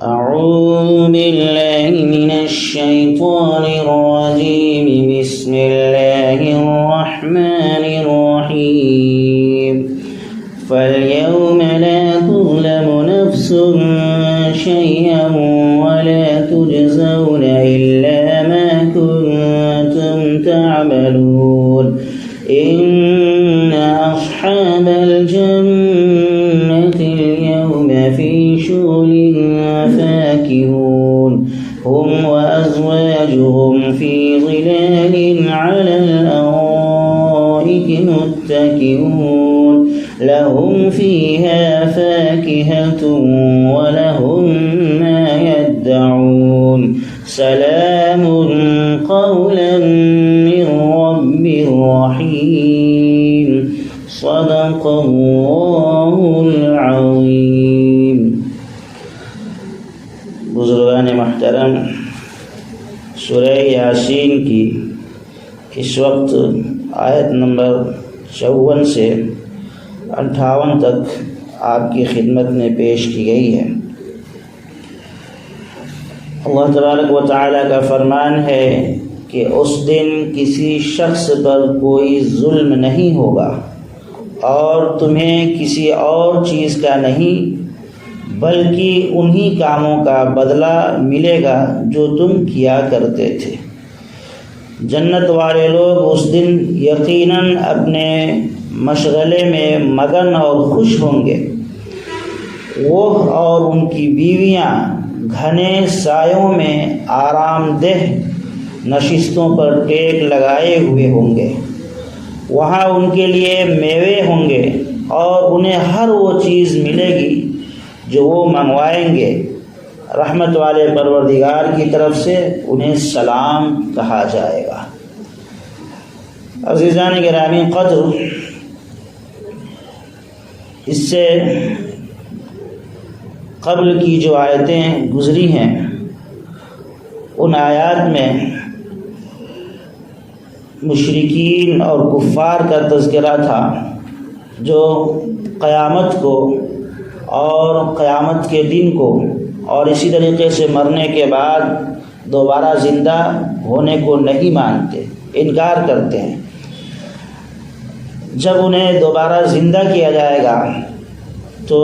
أعوذ بالله من الشيطان الرجيم. بسم الله الرحمن الرحيم. فاليوم لا تظلم نفس شيئا ولا تجزون إلا ما كنتم تعملون. إن أصحاب الجنة اليوم في شغل فاكهون. هم وأزواجهم في ظلال على الأرائك متكئون. لهم فيها فاكهة ولهم ما يدعون. سلام قولا من رب رحيم. صدق اللہ العظیم. بزرگان محترم، سورہ یاسین کی اس وقت آیت نمبر 54 سے 58 تک آپ کی خدمت میں پیش کی گئی ہے. اللہ تبارک و تعالیٰ کا فرمان ہے کہ اس دن کسی شخص پر کوئی ظلم نہیں ہوگا اور تمہیں کسی اور چیز کا نہیں بلکہ انہی کاموں کا بدلہ ملے گا جو تم کیا کرتے تھے. جنت والے لوگ اس دن یقیناً اپنے مشغلے میں مگن اور خوش ہوں گے. وہ اور ان کی بیویاں گھنے سایوں میں آرام دہ نشستوں پر ٹیک لگائے ہوئے ہوں گے. وہاں ان کے لیے میوے ہوں گے اور انہیں ہر وہ چیز ملے گی جو وہ منگوائیں گے. رحمت والے پروردگار کی طرف سے انہیں سلام کہا جائے گا. عزیزان گرامی قدر، اس سے قبل کی جو آیتیں گزری ہیں ان آیات میں مشرکین اور کفار کا تذکرہ تھا جو قیامت کو اور قیامت کے دن کو اور اسی طریقے سے مرنے کے بعد دوبارہ زندہ ہونے کو نہیں مانتے، انکار کرتے ہیں. جب انہیں دوبارہ زندہ کیا جائے گا تو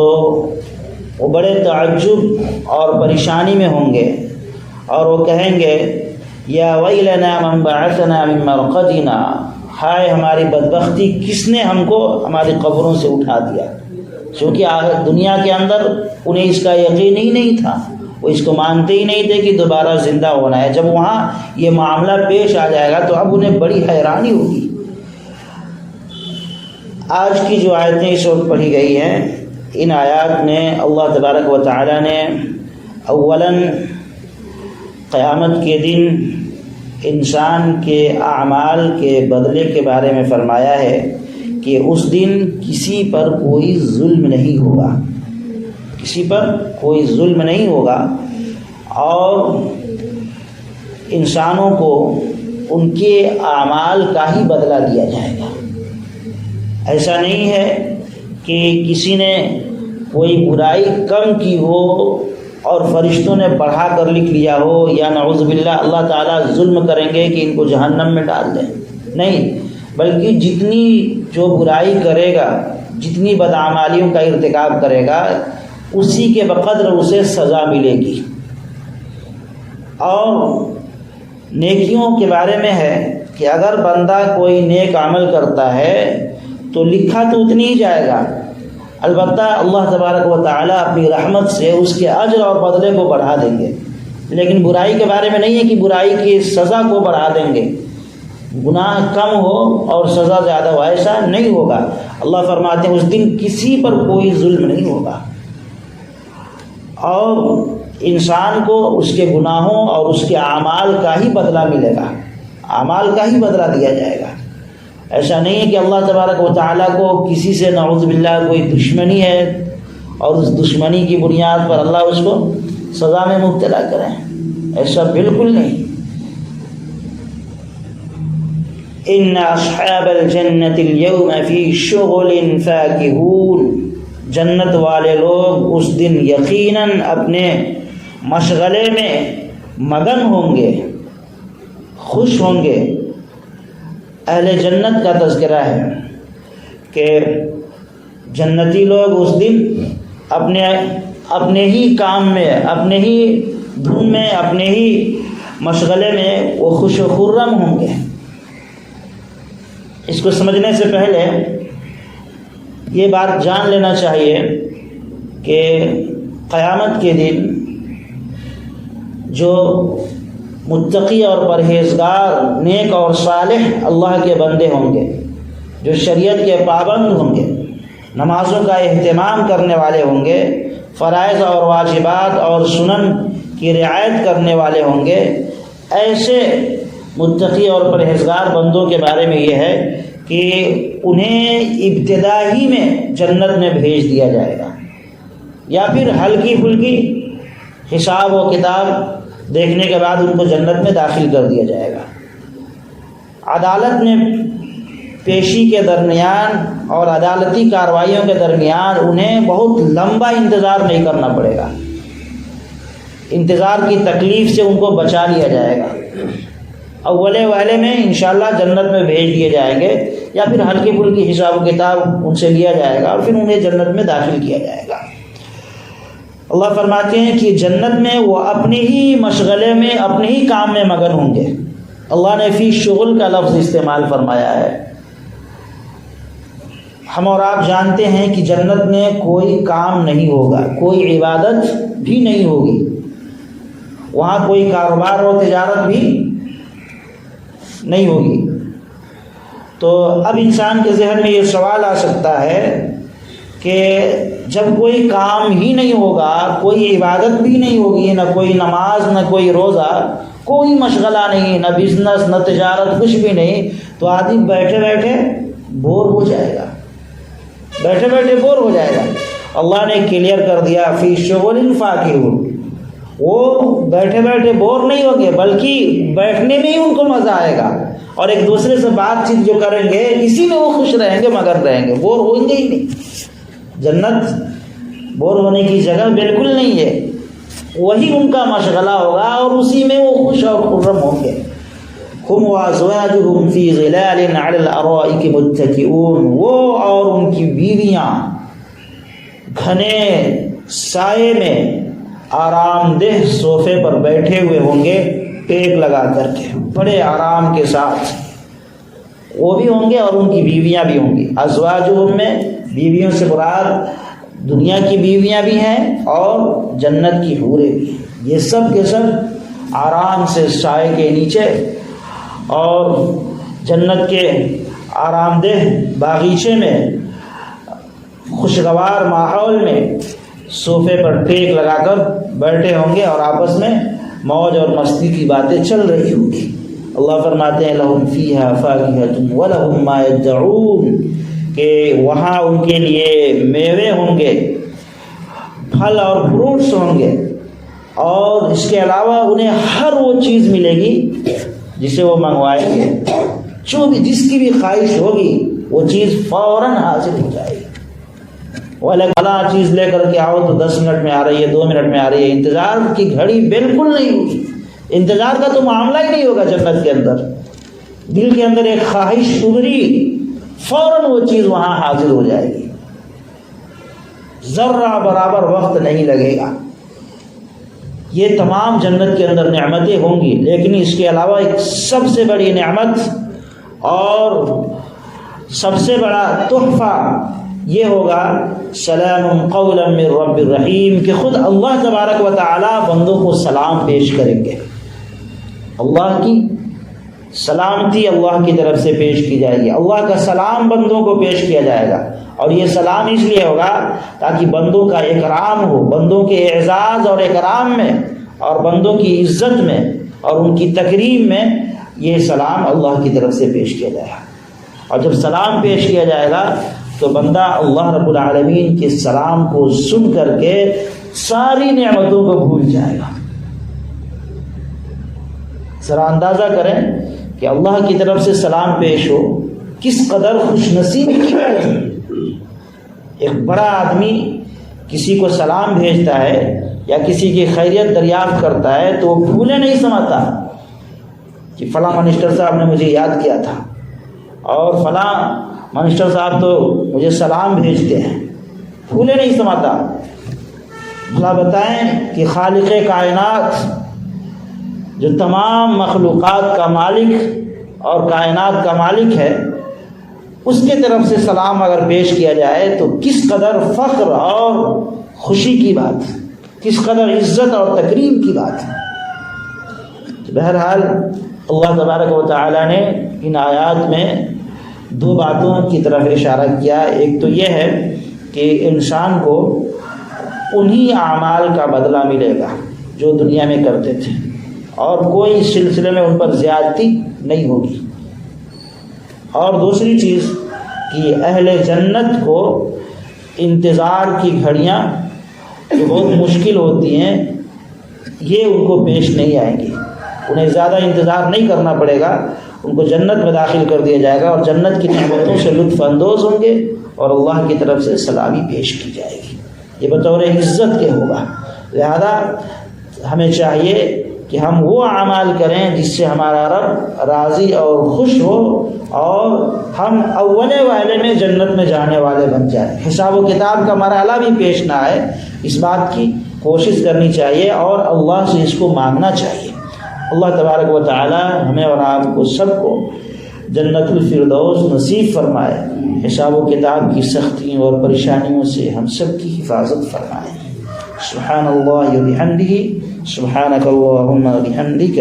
وہ بڑے تعجب اور پریشانی میں ہوں گے اور وہ کہیں گے یا ویلنا من بعثنا من مرقدنا، ہائے ہماری بدبختی، کس نے ہم کو ہماری قبروں سے اٹھا دیا. کیونکہ دنیا کے اندر انہیں اس کا یقین ہی نہیں تھا، وہ اس کو مانتے ہی نہیں تھے کہ دوبارہ زندہ ہونا ہے. جب وہاں یہ معاملہ پیش آ جائے گا تو اب انہیں بڑی حیرانی ہوگی. آج کی جو آیتیں اس وقت پڑھی گئی ہیں ان آیات میں اللہ تبارک و تعالی نے اولاً قیامت کے دن انسان کے اعمال کے بدلے کے بارے میں فرمایا ہے کہ اس دن کسی پر کوئی ظلم نہیں ہوگا، کسی پر کوئی ظلم نہیں ہوگا اور انسانوں کو ان کے اعمال کا ہی بدلہ دیا جائے گا. ایسا نہیں ہے کہ کسی نے کوئی برائی کم کی ہو اور فرشتوں نے بڑھا کر لکھ لیا ہو، یا نعوذ باللہ اللہ تعالیٰ ظلم کریں گے کہ ان کو جہنم میں ڈال دیں. نہیں، بلکہ جتنی جو برائی کرے گا، جتنی بدعمالیوں کا ارتکاب کرے گا، اسی کے بقدر اسے سزا ملے گی. اور نیکیوں کے بارے میں ہے کہ اگر بندہ کوئی نیک عمل کرتا ہے تو لکھا تو اتنی ہی جائے گا، البتہ اللہ تبارک و تعالیٰ اپنی رحمت سے اس کے اجر اور بدلے کو بڑھا دیں گے. لیکن برائی کے بارے میں نہیں ہے کہ برائی کی سزا کو بڑھا دیں گے، گناہ کم ہو اور سزا زیادہ ہو، ایسا نہیں ہوگا. اللہ فرماتے ہیں اس دن کسی پر کوئی ظلم نہیں ہوگا اور انسان کو اس کے گناہوں اور اس کے اعمال کا ہی بدلہ ملے گا، اعمال کا ہی بدلہ دیا جائے گا. ایسا نہیں ہے کہ اللہ تبارک و تعالیٰ کو کسی سے نعوذ باللہ کوئی دشمنی ہے اور اس دشمنی کی بنیاد پر اللہ اس کو سزا میں مبتلا کریں، ایسا بالکل نہیں. ان اصحاب الجنت اليوم فی شغل فاکہون، جنت والے لوگ اس دن یقیناً اپنے مشغلے میں مگن ہوں گے، خوش ہوں گے۔ اہل جنت کا تذکرہ ہے کہ جنتی لوگ اس دن اپنے ہی کام میں، اپنے ہی دھن میں، اپنے ہی مشغلے میں وہ خوش و خرم ہوں گے۔ اس کو سمجھنے سے پہلے یہ بات جان لینا چاہیے کہ قیامت کے دن جو متقی اور پرہیزگار، نیک اور صالح اللہ کے بندے ہوں گے، جو شریعت کے پابند ہوں گے، نمازوں کا اہتمام کرنے والے ہوں گے، فرائض اور واجبات اور سنن کی رعایت کرنے والے ہوں گے، ایسے متقی اور پرہیزگار بندوں کے بارے میں یہ ہے کہ انہیں ابتدا ہی میں جنت میں بھیج دیا جائے گا، یا پھر ہلکی پھلکی حساب و کتاب دیکھنے کے بعد ان کو جنت میں داخل کر دیا جائے گا۔ عدالت میں پیشی کے درمیان اور عدالتی کارروائیوں کے درمیان انہیں بہت لمبا انتظار نہیں کرنا پڑے گا، انتظار کی تکلیف سے ان کو بچا لیا جائے گا۔ اولے والے میں انشاءاللہ جنت میں بھیج دیے جائیں گے، یا پھر ہلکی پھلکی حساب و کتاب ان سے لیا جائے گا اور پھر انہیں جنت میں داخل کیا جائے گا۔ اللہ فرماتے ہیں کہ جنت میں وہ اپنے ہی مشغلے میں، اپنے ہی کام میں مگن ہوں گے۔ اللہ نے فی شغل کا لفظ استعمال فرمایا ہے۔ ہم اور آپ جانتے ہیں کہ جنت میں کوئی کام نہیں ہوگا، کوئی عبادت بھی نہیں ہوگی، وہاں کوئی کاروبار اور تجارت بھی نہیں ہوگی۔ تو اب انسان کے ذہن میں یہ سوال آ سکتا ہے کہ جب کوئی کام ہی نہیں ہوگا، کوئی عبادت بھی نہیں ہوگی، نہ کوئی نماز، نہ کوئی روزہ، کوئی مشغلہ نہیں، نہ بزنس، نہ تجارت، کچھ بھی نہیں، تو آدمی بیٹھے بیٹھے بور ہو جائے گا، بیٹھے بیٹھے بور ہو جائے گا۔ اللہ نے کلیئر کر دیا فی شغل فاکہون، وہ بیٹھے بیٹھے بور نہیں ہوگے، بلکہ بیٹھنے میں ہی ان کو مزہ آئے گا، اور ایک دوسرے سے بات چیت جو کریں گے اسی میں وہ خوش رہیں گے، مگر رہیں گے، بور ہوئیں گے ہی نہیں۔ جنت بور ہونے کی جگہ بالکل نہیں ہے، وہی ان کا مشغلہ ہوگا اور اسی میں وہ خوش اور خرم ہوں گے۔ ہم وازواجہم فی ظلال علی الارائک متکئون، وہ اور ان کی بیویاں گھنے سائے میں آرام دہ صوفے پر بیٹھے ہوئے ہوں گے، ٹیک لگا کر کے، بڑے آرام کے ساتھ وہ بھی ہوں گے اور ان کی بیویاں بھی ہوں گی۔ ازواجہم میں بیویوں سے مراد دنیا کی بیویاں بھی ہیں اور جنت کی حوریں بھی، یہ سب کے سب آرام سے سائے کے نیچے اور جنت کے آرام دہ باغیچے میں، خوشگوار ماحول میں صوفے پر ٹیک لگا کر بیٹھے ہوں گے اور آپس میں موج اور مستی کی باتیں چل رہی ہوں گی۔ اللہ فرماتے ہیں لہم فیہا فاکہۃ ولہم ما یدعون، کہ وہاں ان کے لیے میوے ہوں گے، پھل اور فروٹس ہوں گے، اور اس کے علاوہ انہیں ہر وہ چیز ملے گی جسے وہ منگوائیں گے، جو بھی جس کی بھی خواہش ہوگی وہ چیز فوراً حاصل ہو جائے گی۔ وہ فلاں چیز لے کر کے آؤ تو 10 منٹ میں آ رہی ہے، 2 منٹ میں آ رہی ہے، انتظار کی گھڑی بالکل نہیں ہوگی، انتظار کا تو معاملہ ہی نہیں ہوگا۔ جنت کے اندر دل کے اندر ایک خواہش ابھری، فوراً وہ چیز وہاں حاضر ہو جائے گی، ذرہ برابر وقت نہیں لگے گا۔ یہ تمام جنت کے اندر نعمتیں ہوں گی، لیکن اس کے علاوہ ایک سب سے بڑی نعمت اور سب سے بڑا تحفہ یہ ہوگا سلام قولا من رب الرحیم، کہ خود اللہ تبارک و تعالی بندوں کو سلام پیش کریں گے۔ اللہ کی سلامتی اللہ کی طرف سے پیش کی جائے گی، اللہ کا سلام بندوں کو پیش کیا جائے گا، اور یہ سلام اس لیے ہوگا تاکہ بندوں کا اکرام ہو، بندوں کے اعزاز اور اکرام میں اور بندوں کی عزت میں اور ان کی تکریم میں یہ سلام اللہ کی طرف سے پیش کیا جائے گا۔ اور جب سلام پیش کیا جائے گا تو بندہ اللہ رب العالمین کے سلام کو سن کر کے ساری نعمتوں کو بھول جائے گا۔ ذرا اندازہ کریں کہ اللہ کی طرف سے سلام پیش ہو، کس قدر خوش نصیبی کی بات ہے۔ ایک بڑا آدمی کسی کو سلام بھیجتا ہے یا کسی کی خیریت دریافت کرتا ہے تو وہ پھولے نہیں سماتا کہ فلاں منسٹر صاحب نے مجھے یاد کیا تھا اور فلاں منسٹر صاحب تو مجھے سلام بھیجتے ہیں، پھولے نہیں سماتا۔ اللہ بتائیں کہ خالق کائنات جو تمام مخلوقات کا مالک اور کائنات کا مالک ہے، اس کے طرف سے سلام اگر پیش کیا جائے تو کس قدر فخر اور خوشی کی بات، کس قدر عزت اور تکریم کی بات ہے۔ بہرحال اللہ تبارک و تعالی نے ان آیات میں دو باتوں کی طرف اشارہ کیا۔ ایک تو یہ ہے کہ انسان کو انہی اعمال کا بدلہ ملے گا جو دنیا میں کرتے تھے، اور کوئی اس سلسلے میں ان پر زیادتی نہیں ہوگی۔ اور دوسری چیز کہ اہل جنت کو انتظار کی گھڑیاں جو بہت مشکل ہوتی ہیں یہ ان کو پیش نہیں آئیں گی، انہیں زیادہ انتظار نہیں کرنا پڑے گا، ان کو جنت میں داخل کر دیا جائے گا اور جنت کی نعمتوں سے لطف اندوز ہوں گے اور اللہ کی طرف سے سلامی پیش کی جائے گی، یہ بطور عزت کے ہوگا۔ لہذا ہمیں چاہیے کہ ہم وہ اعمال کریں جس سے ہمارا رب راضی اور خوش ہو اور ہم اولے والے میں جنت میں جانے والے بن جائیں، حساب و کتاب کا مرحلہ بھی پیش نہ آئے، اس بات کی کوشش کرنی چاہیے اور اللہ سے اس کو مانگنا چاہیے۔ اللہ تبارک و تعالی ہمیں اور آپ کو سب کو جنت الفردوس نصیب فرمائے، حساب و کتاب کی سختیوں اور پریشانیوں سے ہم سب کی حفاظت فرمائے۔ سبحان اللہ و بحمدہ، سبحانک اللہم و بحمدک،